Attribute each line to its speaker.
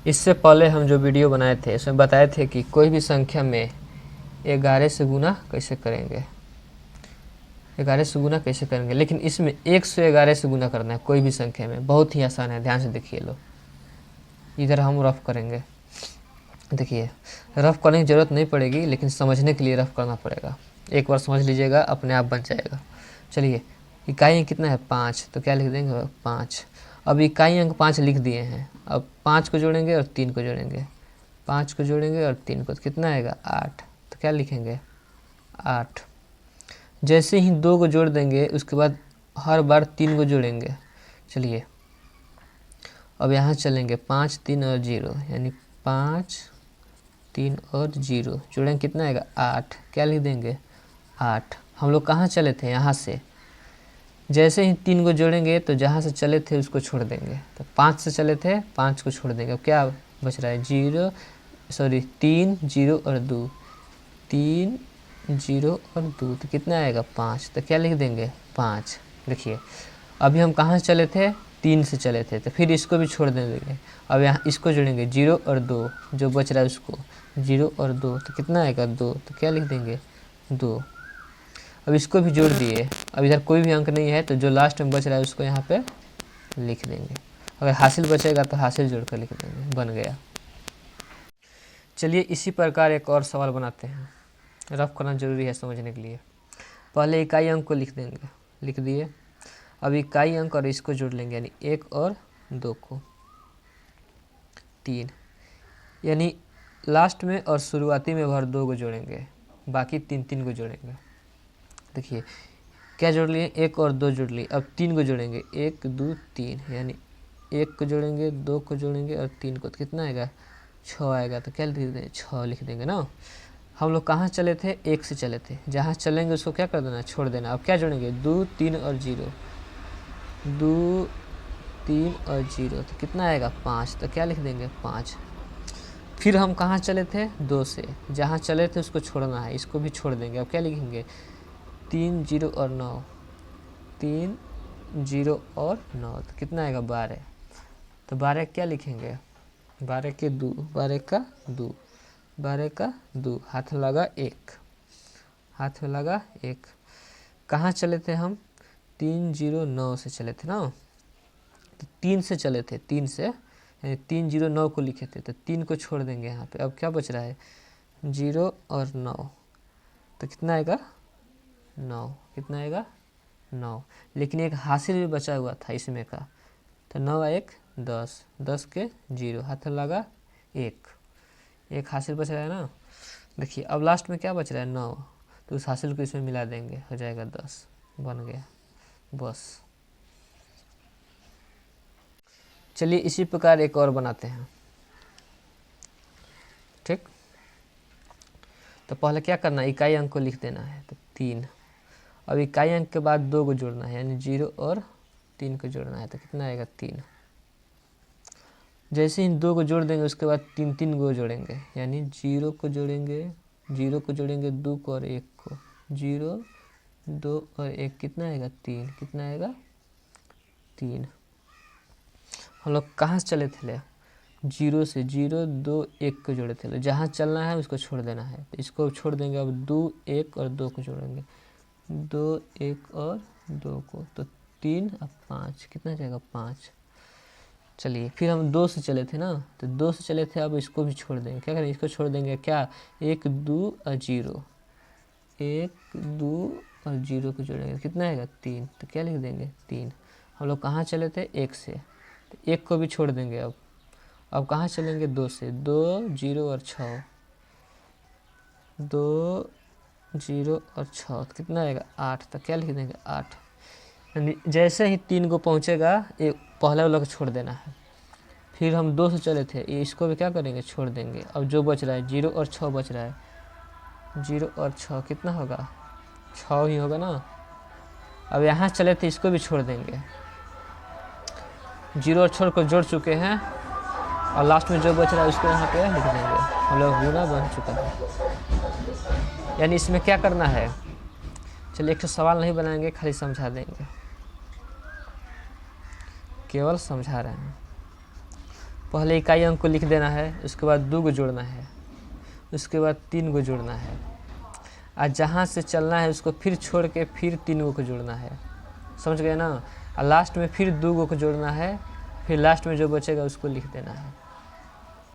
Speaker 1: इससे पहले हम जो वीडियो बनाए थे उसमें बताए थे कि कोई भी संख्या में 11 से गुना कैसे करेंगे, 11 से गुना कैसे करेंगे, लेकिन इसमें 111 से गुना करना है कोई भी संख्या में। बहुत ही आसान है, ध्यान से देखिए लो। इधर हम रफ करेंगे, देखिए रफ करने की ज़रूरत नहीं पड़ेगी, लेकिन समझने के लिए रफ करना पड़ेगा। एक बार समझ लीजिएगा, अपने आप बन जाएगा। चलिए, इकाई अंक कितना है 5, तो क्या लिख देंगे 5। अब इकाई अंक 5 लिख दिए हैं, अब 5 को जोड़ेंगे और 3 को जोड़ेंगे, 5 को जोड़ेंगे और 3 को, तो कितना आएगा 8। तो क्या लिखेंगे 8। जैसे ही 2 को जोड़ देंगे उसके बाद हर बार 3 को जोड़ेंगे। चलिए अब यहाँ चलेंगे 5 3 और 0, यानी 5 3 और 0 जोड़ेंगे, कितना आएगा 8। क्या लिख देंगे 8। हम लोग कहाँ चले थे, यहाँ से। जैसे ही 3 को जोड़ेंगे तो जहाँ से चले थे उसको छोड़ देंगे, तो 5 से चले थे 5 को छोड़ देंगे। अब क्या बच रहा है 3 0 और 2, 3 0 और 2, तो कितना आएगा 5। तो क्या लिख देंगे 5। देखिए अभी हम कहाँ से चले थे, 3 से चले थे, तो फिर इसको भी छोड़ देंगे। अब यहाँ इसको जोड़ेंगे 0 और 2, जो बच रहा है उसको 0 और 2, तो कितना आएगा 2। तो क्या लिख देंगे 2। अब इसको भी जोड़ दिए, अब इधर कोई भी अंक नहीं है, तो जो लास्ट में बच रहा है उसको यहाँ पे लिख देंगे। अगर हासिल बचेगा तो हासिल जोड़ कर लिख देंगे, बन गया। चलिए इसी प्रकार एक और सवाल बनाते हैं, रफ करना जरूरी है समझने के लिए। पहले इकाई अंक को लिख देंगे, लिख दिए। अब इकाई अंक और इसको जोड़ लेंगे, यानी 1 और 2 को 3, यानी लास्ट में और शुरुआती में हर 2 को जोड़ेंगे, बाकी 3 3 को जोड़ेंगे। देखिए क्या जोड़ लिए, 1 और 2 जोड़ लिए। अब 3 को जोड़ेंगे, 1 2 3, यानी 1 को जोड़ेंगे, 2 को जोड़ेंगे और 3 को, तो कितना आएगा 6 आएगा। तो क्या लिख देंगे 6 लिख देंगे ना। हम लोग कहाँ चले थे, 1 से चले थे, जहाँ चलेंगे उसको क्या कर देना, छोड़ देना। अब क्या जोड़ेंगे 2 3 और 0, 2 3 और 0, तो कितना आएगा 5। तो क्या लिख देंगे 5। फिर हम कहाँ चले थे, 2 से, जहाँ चले थे उसको छोड़ना है, इसको भी छोड़ देंगे। अब क्या लिखेंगे 3 0 और 9, 3 0 और 9, तो कितना आएगा 12। तो 12 क्या लिखेंगे, 12 के 2, 12 का 2, 12 का 2, हाथ लगा 1, हाथ में लगा 1। कहाँ चले थे हम, 3 0 9 से चले थे ना, तो 3 से चले थे, 3 से, यानी 3 0 9 को लिखे थे, तो 3 को छोड़ देंगे यहाँ पे। अब क्या बच रहा है 0 और 9, तो कितना आएगा 9, कितना आएगा 9। लेकिन एक हासिल भी बचा हुआ था इसमें का, तो 9 1 10, 10 के 0, हाथ लगा 1, एक हासिल बच रहा है ना। देखिए अब लास्ट में क्या बच रहा है 9, तो उस हासिल को इसमें मिला देंगे, हो जाएगा 10, बन गया बस। चलिए इसी प्रकार एक और बनाते हैं, ठीक। तो पहले क्या करना है, इकाई अंक को लिख देना है, तो 3। अब इकाई अंक के बाद 2 को जोड़ना है, यानी 0 और 3 को जोड़ना है, तो कितना आएगा 3। जैसे ही 2 को जोड़ देंगे उसके बाद 3 3 को जोड़ेंगे, यानी 0 को जोड़ेंगे, 0 को जोड़ेंगे 2 को और 1 को, 0 2 और 1, कितना आएगा 3, कितना आएगा 3। हम लोग कहाँ से चले थे, 0 से, 0 2 1 को जोड़े थे, जहाँ चलना है उसको छोड़ देना है, तो इसको छोड़ देंगे। अब 2 1 और 2 को जोड़ेंगे, 2 1 और 2 को, तो 3 अब 5, कितना जाएगा 5। चलिए फिर हम 2 से चले थे ना, तो 2 से चले थे, अब इसको भी छोड़ देंगे। क्या करें, इसको छोड़ देंगे, क्या 1 2 और 0, 1 2 और 0 को जोड़ेंगे, कितना आएगा 3। तो क्या लिख देंगे 3। हम लोग कहाँ चले थे 1 से, तो 1 को भी छोड़ देंगे। अब कहाँ चलेंगे 2 से, 2 0 और 6, 2 0 और 6, तो कितना आएगा 8। तो क्या लिख देंगे 8। यानी जैसे ही 3 को पहुँचेगा एक पहले वाला को छोड़ देना है। फिर हम 2 से चले थे, ये इसको भी क्या करेंगे छोड़ देंगे। अब जो बच रहा है 0 और 6 बच रहा है, 0 और 6 कितना होगा 6 ही होगा ना। अब यहाँ चले थे, इसको भी छोड़ देंगे, 0 और 6 को जोड़ चुके हैं, और लास्ट में जो बच रहा है उसको यहाँ पे लिख देंगे। हम लोग गुना बन चुका है, यानी इसमें क्या करना है। चलिए एक तो सवाल नहीं बनाएंगे, खाली समझा देंगे, केवल समझा रहे हैं। पहले इकाई अंक को लिख देना है, उसके बाद 2 को जोड़ना है, उसके बाद 3 को जोड़ना है, और जहाँ से चलना है उसको फिर छोड़ के फिर 3 को जोड़ना है। समझ गए ना। और लास्ट में फिर 2 को जोड़ना है, फिर लास्ट में जो बचेगा उसको लिख देना है।